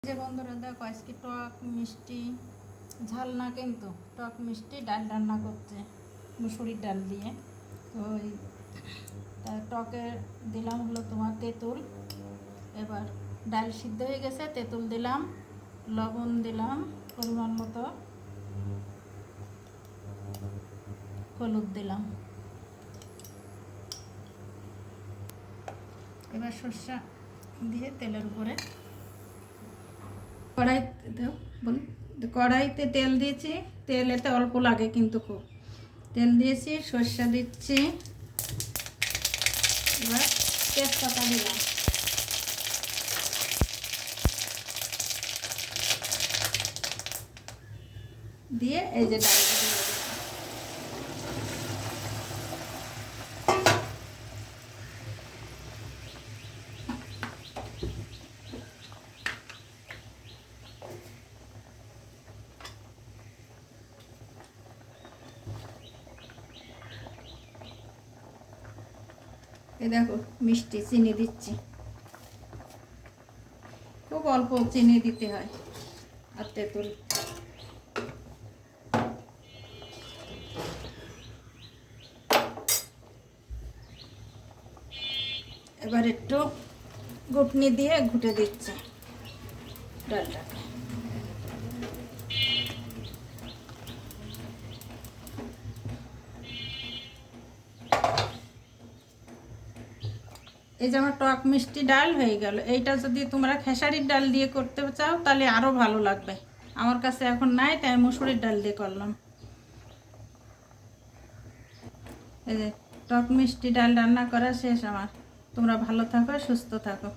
যে বন্ধুরা দেখো আজকে টক মিষ্টি ঝাল না কিন্তু টক মিষ্টি ডাল রান্না করছে মুসুরির ডাল দিয়ে। তো ওই টকে দিলাম হলো তোমার তেঁতুল। এবার ডাল সিদ্ধ হয়ে গেছে, তেঁতুল দিলাম, লবণ দিলাম পরিমাণ মতো, হলুদ দিলাম। এবার সর্ষা দিয়ে তেলের উপরে কড়াইতে তেল দিয়েছি। তেল এতে অল্প লাগে কিন্তু খুব। তেল দিয়েছি, সর্ষা দিচ্ছি, এবার তেজপাতা দিলাম, দিয়ে এই যে ডালটা দিয়ে দিলাম। এই দেখো মিষ্টি চিনি দিচ্ছি, খুব অল্প চিনি দিতে হয়। আর তেঁতুল এবার একটু ঘুটনি দিয়ে ঘুটে দিচ্ছে ডালটাকে। এই যে আমার টক মিষ্টি ডাল হয়ে গেল। এইটা যদি তোমরা খেসারির ডাল দিয়ে করতে চাও তাহলে আরও ভালো লাগবে। আমার কাছে এখন নাই, তাই মুসুরির ডাল দিয়ে করলাম। এই যে টক মিষ্টি ডাল রান্না করা শেষ আমার। তোমরা ভালো থাকো, সুস্থ থাকো।